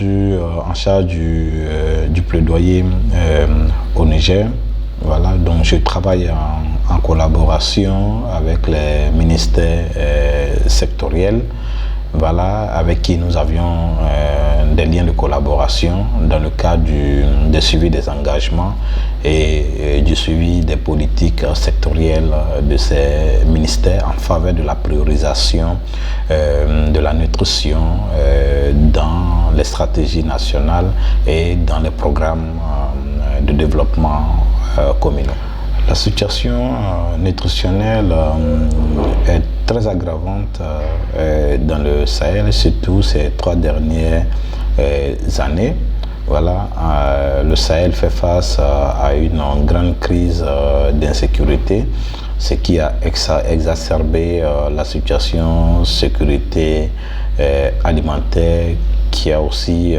suis en charge du plaidoyer au Niger. Voilà, donc je travaille en collaboration avec les ministères sectoriels, voilà, avec qui nous avions des liens de collaboration dans le cadre du suivi des engagements et du suivi des politiques sectorielles de ces ministères en faveur de la priorisation de la nutrition dans les stratégies nationales et dans les programmes de développement communaux. La situation nutritionnelle est très aggravante dans le Sahel, surtout ces 3 dernières années. Voilà, le Sahel fait face à une grande crise d'insécurité, ce qui a exacerbé la situation sécurité alimentaire, qui a aussi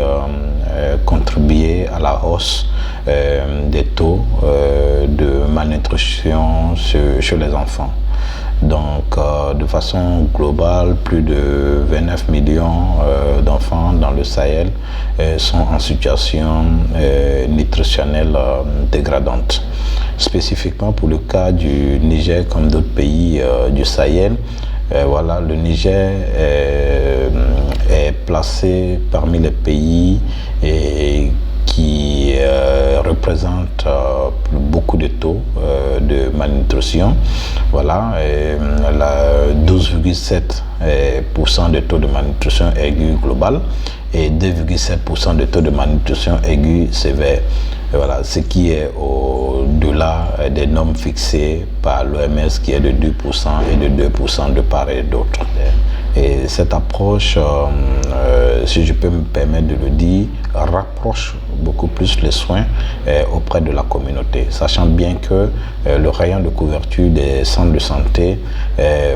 contribué à la hausse des taux de malnutrition chez les enfants. Donc, de façon globale, plus de 29 millions d'enfants dans le Sahel sont en situation nutritionnelle dégradante. Spécifiquement pour le cas du Niger, comme d'autres pays du Sahel, voilà, le Niger est placé parmi les pays qui représentent beaucoup de taux de malnutrition. Voilà, 12,7% de taux de malnutrition aiguë globale et 2,7% de taux de malnutrition aiguë sévère. Voilà, ce qui est au-delà des normes fixées par l'OMS qui est de 2% et de 2% de part et d'autre. Et cette approche, si je peux me permettre de le dire, rapproche beaucoup plus les soins auprès de la communauté, sachant bien que le rayon de couverture des centres de santé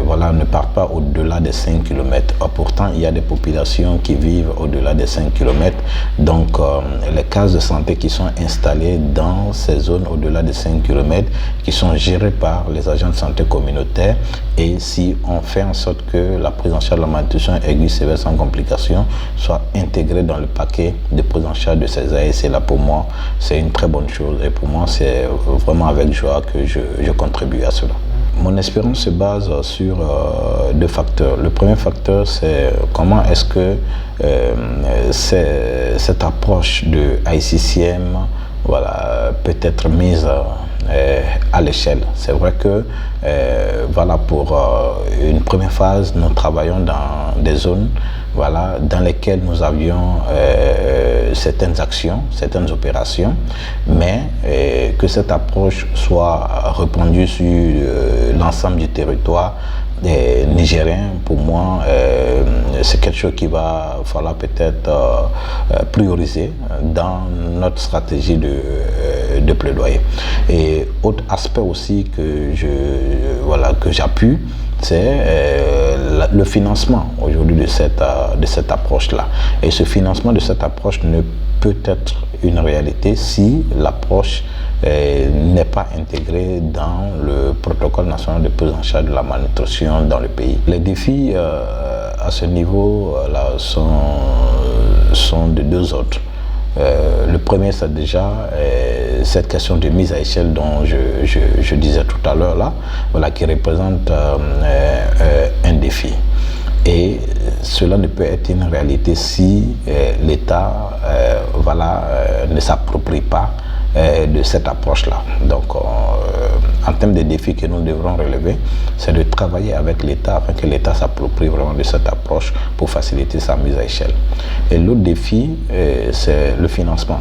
voilà, ne part pas au-delà des 5 km. Pourtant, il y a des populations qui vivent au-delà des 5 km. Donc, les cases de santé qui sont installées dans ces zones au-delà des 5 km, qui sont gérées par les agents de santé communautaires. Et si on fait en sorte que la prise en charge de la malnutrition aiguë sévère sans complications soit intégrée dans le paquet de prise en charge de ces ASC là, pour moi, c'est une très bonne chose. Et pour moi, c'est vraiment avec joie que je contribue à cela. Mon expérience se base sur 2 facteurs. Le premier facteur, c'est comment est-ce que cette approche de ICCM voilà, peut être mise à l'échelle. C'est vrai que voilà, pour une première phase, nous travaillons dans des zones voilà, dans lesquelles nous avions certaines actions, certaines opérations, mais que cette approche soit répandue sur l'ensemble du territoire nigérien, pour moi, c'est quelque chose qui va falloir peut-être prioriser dans notre stratégie de plaidoyer. Et autre aspect aussi que j'appuie, c'est le financement aujourd'hui de cette approche-là. Et ce financement de cette approche ne peut être une réalité si l'approche n'est pas intégrée dans le protocole national de prise en charge de la malnutrition dans le pays. Les défis à ce niveau-là sont de 2 ordres. Le premier, c'est déjà cette question de mise à échelle dont je disais tout à l'heure là, voilà, qui représente un défi. Et cela ne peut être une réalité si l'État ne s'approprie pas de cette approche-là. Donc, en termes de défis que nous devrons relever, c'est de travailler avec l'État afin que l'État s'approprie vraiment de cette approche pour faciliter sa mise à échelle. Et l'autre défi, c'est le financement.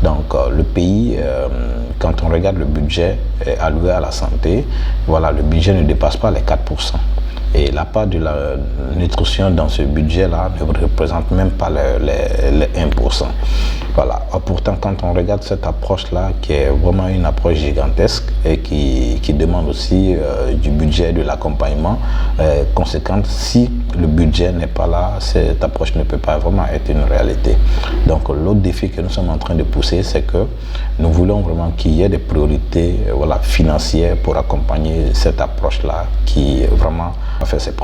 Donc, le pays, quand on regarde le budget alloué à la santé, voilà, le budget ne dépasse pas les 4%. Et la part de la nutrition dans ce budget-là ne représente même pas les 1%. Voilà. Pourtant, quand on regarde cette approche-là, qui est vraiment une approche gigantesque et qui demande aussi du budget, de l'accompagnement conséquent, si le budget n'est pas là, cette approche ne peut pas vraiment être une réalité. Donc, l'autre défi que nous sommes en train de pousser, c'est que nous voulons vraiment qu'il y ait des priorités financières pour accompagner cette approche-là qui vraiment fait ses preuves.